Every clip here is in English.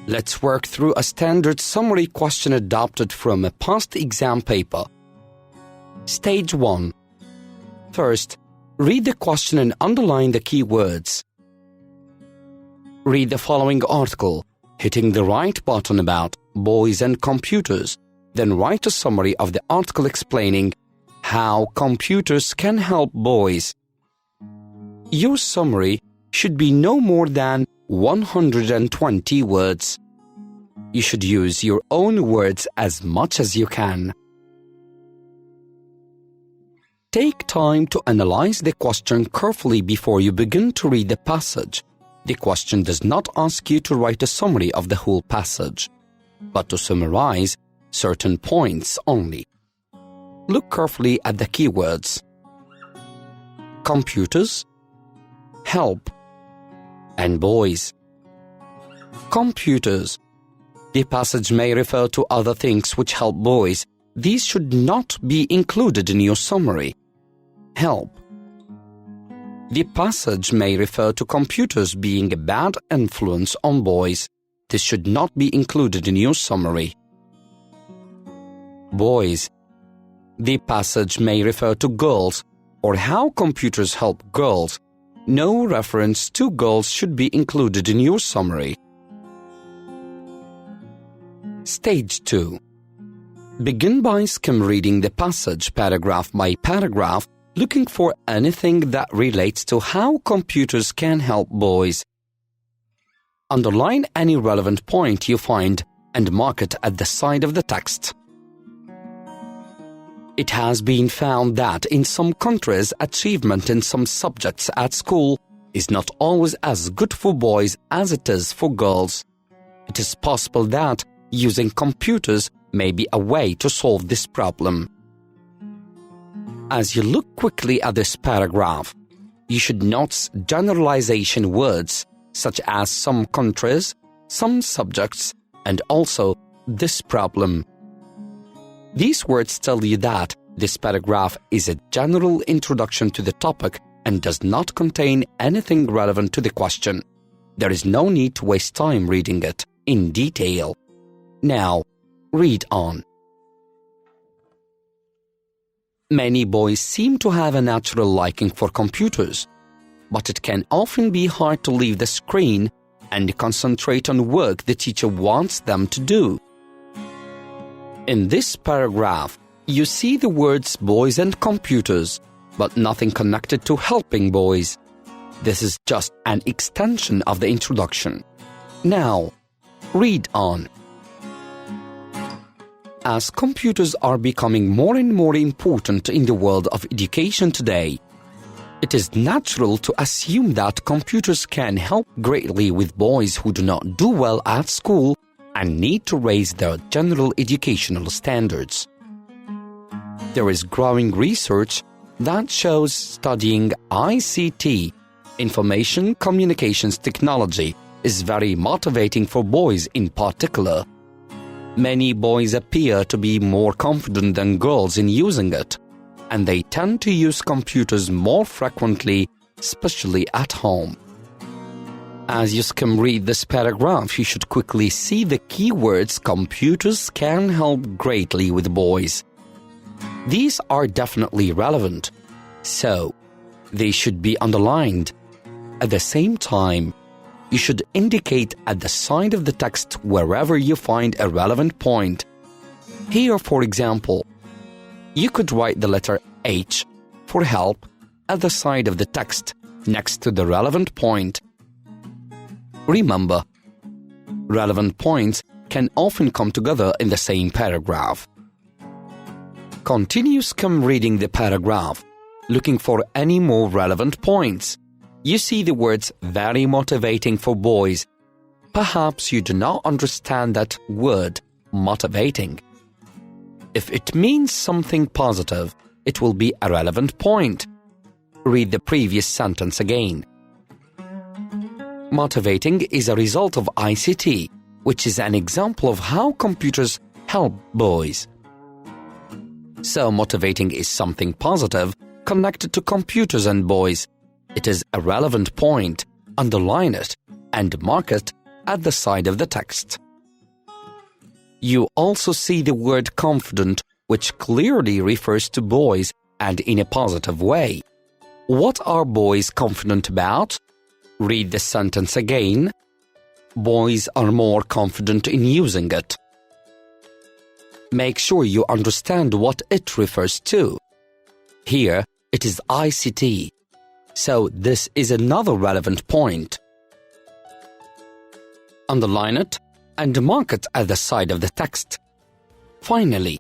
Let's work through a standard summary question adopted from a past exam paper. Stage 1. First, read the question and underline the key words. Read the following article, hitting the right button about boys and computers, then write a summary of the article explaining how computers can help boys. Your summary should be no more than 120 words. You should use your own words as much as you can. Take time to analyze the question carefully before you begin to read the passage. The question does not ask you to write a summary of the whole passage, but to summarize certain points only. Look carefully at the keywords: computers, help, and boys. Computers. The passage may refer to other things which help boys. These should not be included in your summary. Help. The passage may refer to computers being a bad influence on boys. This should not be included in your summary. Boys. The passage may refer to girls or how computers help girls. No reference to girls should be included in your summary. Stage 2. Begin by skim reading the passage paragraph by paragraph, looking for anything that relates to how computers can help boys. Underline any relevant point you find and mark it at the side of the text. It has been found that in some countries, achievement in some subjects at school is not always as good for boys as it is for girls. It is possible that using computers may be a way to solve this problem. As you look quickly at this paragraph, you should note generalization words such as some countries, some subjects, and also this problem. These words tell you that this paragraph is a general introduction to the topic and does not contain anything relevant to the question. There is no need to waste time reading it in detail. Now, read on. Many boys seem to have a natural liking for computers, but it can often be hard to leave the screen and concentrate on work the teacher wants them to do. In this paragraph, you see the words boys and computers, but nothing connected to helping boys. This is just an extension of the introduction. Now, read on. As computers are becoming more and more important in the world of education today, it is natural to assume that computers can help greatly with boys who do not do well at school and need to raise their general educational standards. There is growing research that shows studying ICT, Information Communications Technology, is very motivating for boys in particular. Many boys appear to be more confident than girls in using it, and they tend to use computers more frequently, especially at home. As you skim read this paragraph, you should quickly see the keywords computers can help greatly with boys. These are definitely relevant, so they should be underlined. At the same time, you should indicate at the side of the text wherever you find a relevant point. Here, for example, you could write the letter H for help at the side of the text next to the relevant point. Remember, relevant points can often come together in the same paragraph. Continue skim reading the paragraph, looking for any more relevant points. You see the words very motivating for boys. Perhaps you do not understand that word, motivating. If it means something positive, it will be a relevant point. Read the previous sentence again. Motivating is a result of ICT, which is an example of how computers help boys. So motivating is something positive connected to computers and boys. It is a relevant point. Underline it and mark it at the side of the text. You also see the word confident, which clearly refers to boys and in a positive way. What are boys confident about? Read the sentence again. Boys are more confident in using it. Make sure you understand what it refers to. Here, it is ICT. So this is another relevant point. Underline it and mark it at the side of the text. Finally,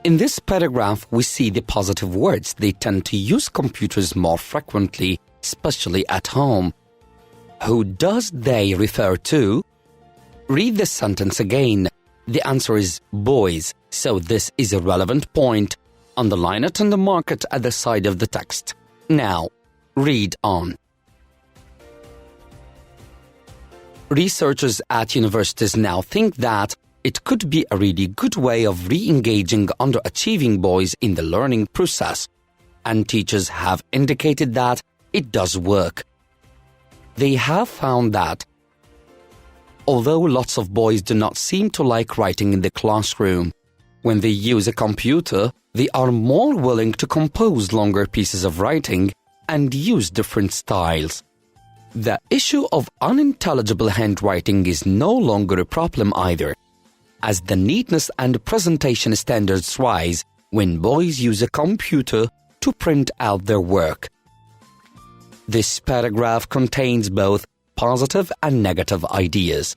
in this paragraph, we see the positive words. They tend to use computers more frequently, especially at home. Who does they refer to? Read the sentence again. The answer is boys, so this is a relevant point. Underline it and mark it at the side of the text. Now, read on. Researchers at universities now think that it could be a really good way of re-engaging underachieving boys in the learning process, and teachers have indicated that it does work. They have found that although lots of boys do not seem to like writing in the classroom, when they use a computer, they are more willing to compose longer pieces of writing and use different styles. The issue of unintelligible handwriting is no longer a problem either, as the neatness and presentation standards rise when boys use a computer to print out their work. This paragraph contains both positive and negative ideas.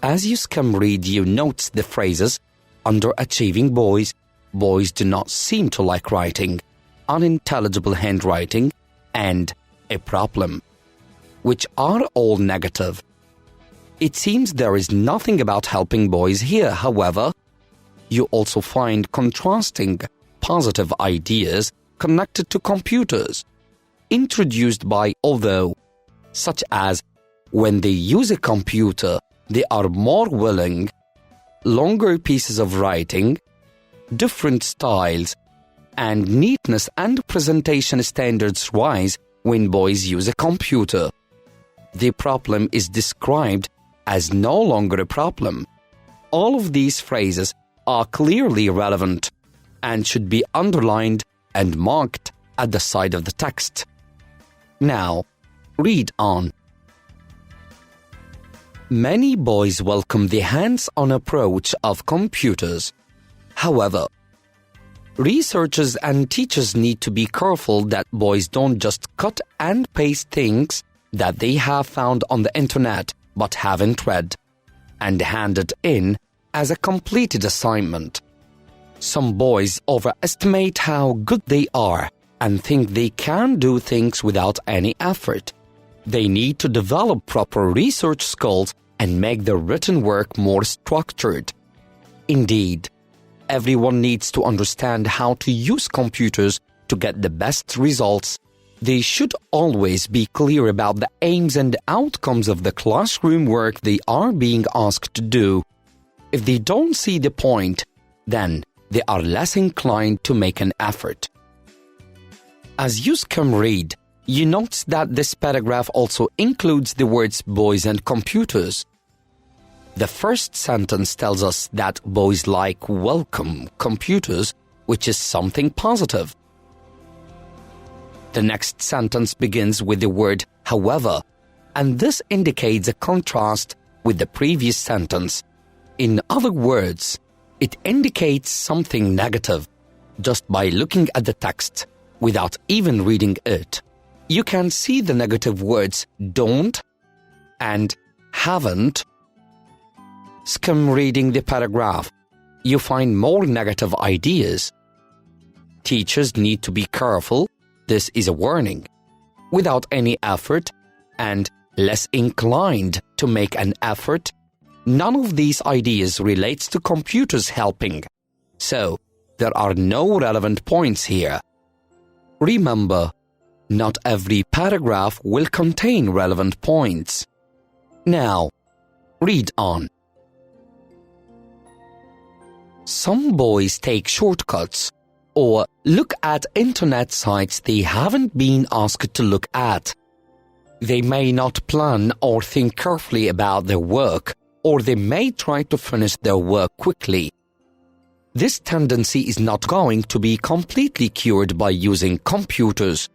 As you skim read, you note the phrases underachieving boys, boys do not seem to like writing, unintelligible handwriting, and a problem, which are all negative. It seems there is nothing about helping boys here, however. You also find contrasting positive ideas connected to computers, introduced by although, such as when they use a computer, they are more willing, longer pieces of writing, different styles, and neatness and presentation standards rise when boys use a computer. The problem is described as no longer a problem. All of these phrases are clearly relevant and should be underlined and marked at the side of the text. Now, read on. Many boys welcome the hands-on approach of computers. However, researchers and teachers need to be careful that boys don't just cut and paste things that they have found on the internet but haven't read and hand it in as a completed assignment. Some boys overestimate how good they are and think they can do things without any effort. They need to develop proper research skills and make their written work more structured. Indeed, everyone needs to understand how to use computers to get the best results. They should always be clear about the aims and outcomes of the classroom work they are being asked to do. If they don't see the point, then they are less inclined to make an effort. As you skim read, you note that this paragraph also includes the words boys and computers. The first sentence tells us that boys welcome computers, which is something positive. The next sentence begins with the word however, and this indicates a contrast with the previous sentence. In other words, it indicates something negative. Just by looking at the text, without even reading it, you can see the negative words don't and haven't. Skim reading the paragraph, you find more negative ideas. Teachers need to be careful. This is a warning. Without any effort and less inclined to make an effort, none of these ideas relates to computers helping. So, there are no relevant points here. Remember, Not every paragraph will contain relevant points. Now, read on. Some boys take shortcuts or look at internet sites they haven't been asked to look at. They may not plan or think carefully about their work, or they may try to finish their work quickly. This tendency is not going to be completely cured by using computers.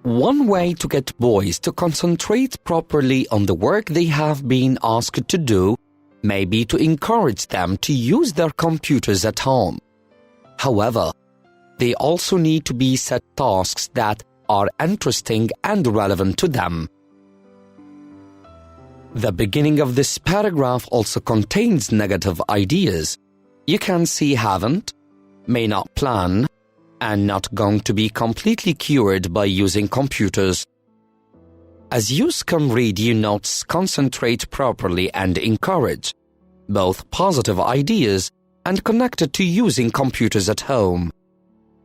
One way to get boys to concentrate properly on the work they have been asked to do may be to encourage them to use their computers at home. However, they also need to be set tasks that are interesting and relevant to them. The beginning of this paragraph also contains negative ideas. You can see haven't, may not plan, and not going to be completely cured by using computers. As you skim read your notes, concentrate properly and encourage both positive ideas and connected to using computers at home.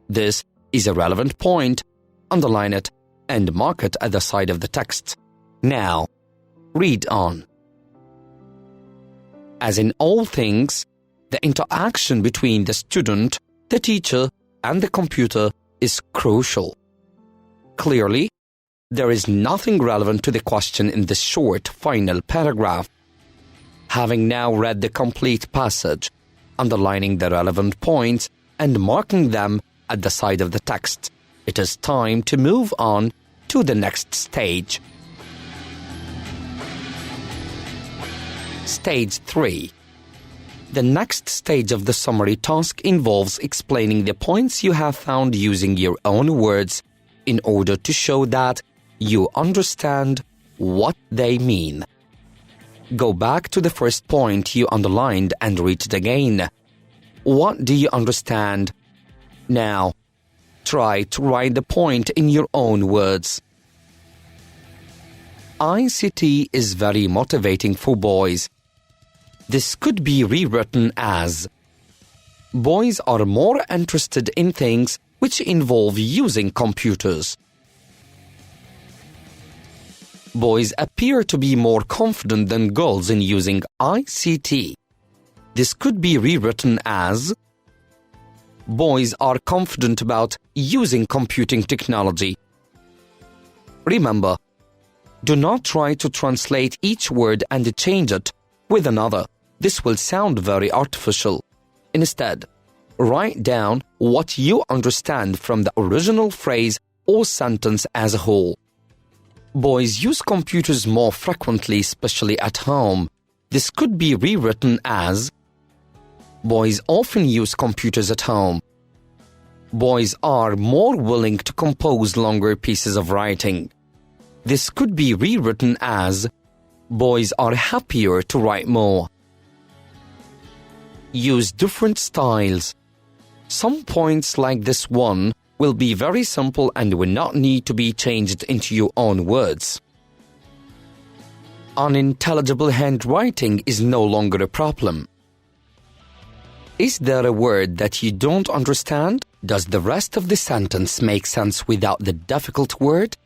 This is a relevant point. Underline it and mark it at the side of the text. Now, read on. As in all things, the interaction between the student, the teacher, and the computer is crucial. Clearly, there is nothing relevant to the question in this short final paragraph. Having now read the complete passage, underlining the relevant points and marking them at the side of the text, it is time to move on to the next stage. Stage 3. The next stage of the summary task involves explaining the points you have found using your own words in order to show that you understand what they mean. Go back to the first point you underlined and read it again. What do you understand? Now, try to write the point in your own words. ICT is very motivating for boys. This could be rewritten as: boys are more interested in things which involve using computers. Boys appear to be more confident than girls in using ICT. This could be rewritten as: boys are confident about using computing technology. Remember, do not try to translate each word and change it with another. This will sound very artificial. Instead, write down what you understand from the original phrase or sentence as a whole. Boys use computers more frequently, especially at home. This could be rewritten as: boys often use computers at home. Boys are more willing to compose longer pieces of writing. This could be rewritten as: boys are happier to write more. Use different styles. Some points like this one will be very simple and will not need to be changed into your own words. Unintelligible handwriting is no longer a problem. Is there a word that you don't understand? Does the rest of the sentence make sense without the difficult word?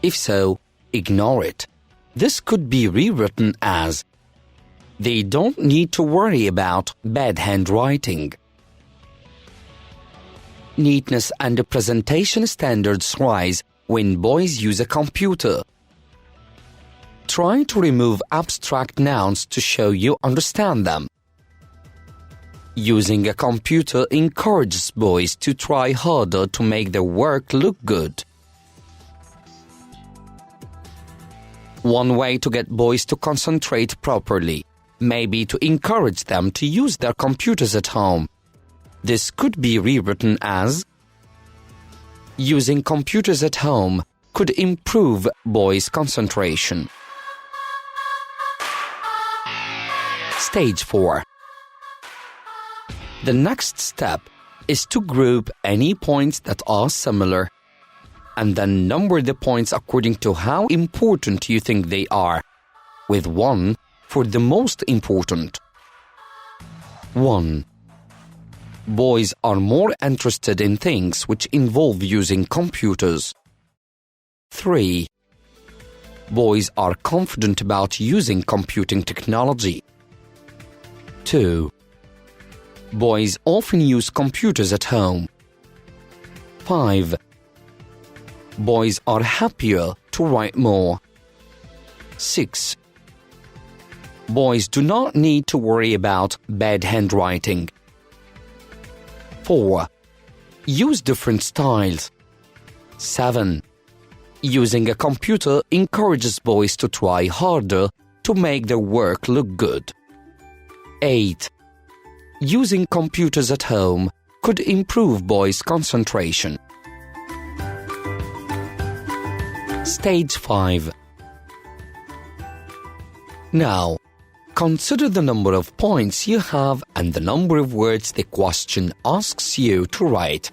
If so, ignore it. This could be rewritten as: they don't need to worry about bad handwriting. Neatness and presentation standards rise when boys use a computer. Try to remove abstract nouns to show you understand them. Using a computer encourages boys to try harder to make their work look good. One way to get boys to concentrate properly may be to encourage them to use their computers at home. This could be rewritten as: using computers at home could improve boys' concentration. Stage 4. The next step is to group any points that are similar, and then number the points according to how important you think they are, with 1 for the most important. 1. Boys are more interested in things which involve using computers. 3. Boys are confident about using computing technology. 2. Boys often use computers at home. 5. Boys are happier to write more. 6. Boys do not need to worry about bad handwriting. 4. Use different styles. 7. Using a computer encourages boys to try harder to make their work look good. 8. Using computers at home could improve boys' concentration. Stage 5. Now, consider the number of points you have and the number of words the question asks you to write.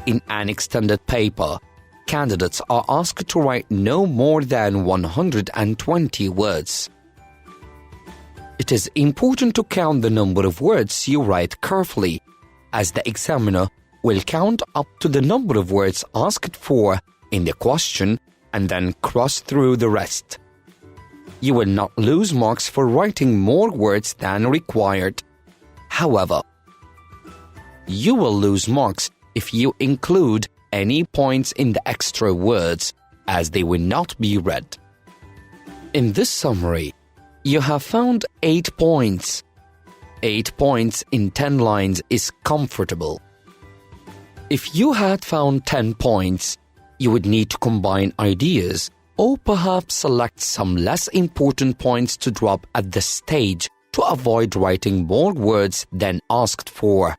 In an extended paper, candidates are asked to write no more than 120 words. It is important to count the number of words you write carefully, as the examiner will count up to the number of words asked for in the question and then cross through the rest. You will not lose marks for writing more words than required. However, you will lose marks if you include any points in the extra words, as they will not be read. In this summary, you have found 8 points. 8 points in 10 lines is comfortable. If you had found 10 points, you would need to combine ideas or perhaps select some less important points to drop at this stage to avoid writing more words than asked for.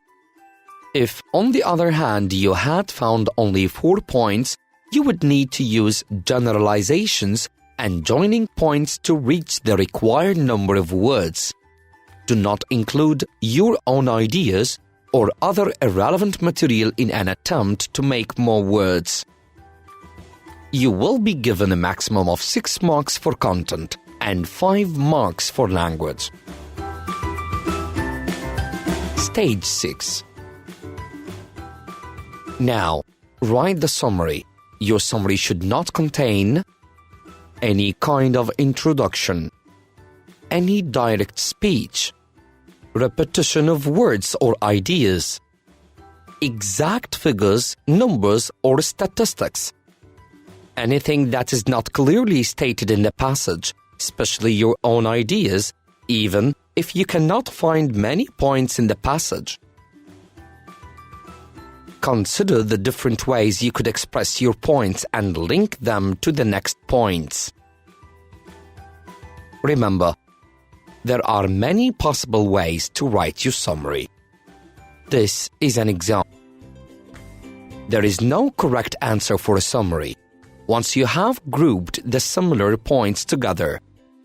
If, on the other hand, you had found only 4 points, you would need to use generalizations and joining points to reach the required number of words. Do not include your own ideas or other irrelevant material in an attempt to make more words. You will be given a maximum of 6 marks for content and 5 marks for language. Stage 6. Now, write the summary. Your summary should not contain any kind of introduction, any direct speech, repetition of words or ideas, exact figures, numbers, or statistics, anything that is not clearly stated in the passage, especially your own ideas, even if you cannot find many points in the passage. Consider the different ways you could express your points and link them to the next points. Remember, there are many possible ways to write your summary. This is an example. There is no correct answer for a summary. Once you have grouped the similar points together,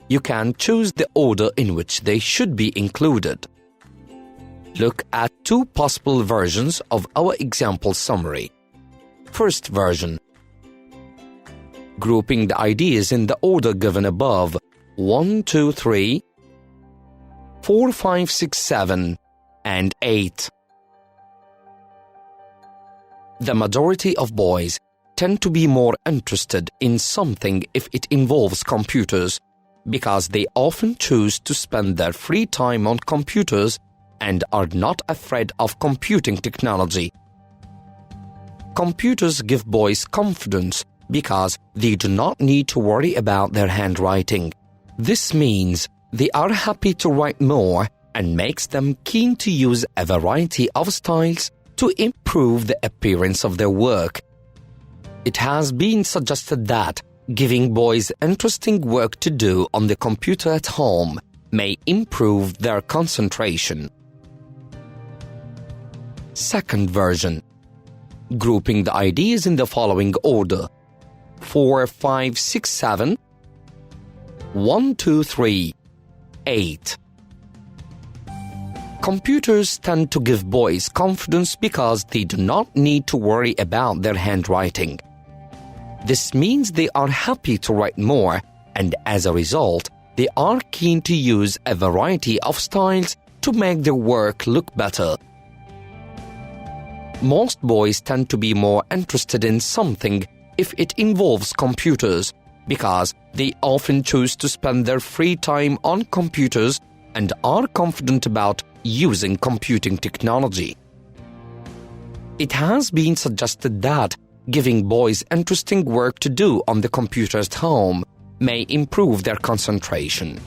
you can choose the order in which they should be included. Look at 2 possible versions of our example summary. First version. Grouping the ideas in the order given above: 1, 2, 3, 4, 5, 6, 7, and 8. The majority of boys tend to be more interested in something if it involves computers, because they often choose to spend their free time on computers and are not afraid of computing technology. Computers give boys confidence because they do not need to worry about their handwriting. This means they are happy to write more and makes them keen to use a variety of styles to improve the appearance of their work. It has been suggested that giving boys interesting work to do on the computer at home may improve their concentration. Second version. Grouping the ideas in the following order: 4, 5, 6, 7, 1, 2, 3, 8. Computers tend to give boys confidence because they do not need to worry about their handwriting. This means they are happy to write more, and as a result, they are keen to use a variety of styles to make their work look better. Most boys tend to be more interested in something if it involves computers, because they often choose to spend their free time on computers and are confident about using computing technology. It has been suggested that giving boys interesting work to do on the computer at home may improve their concentration.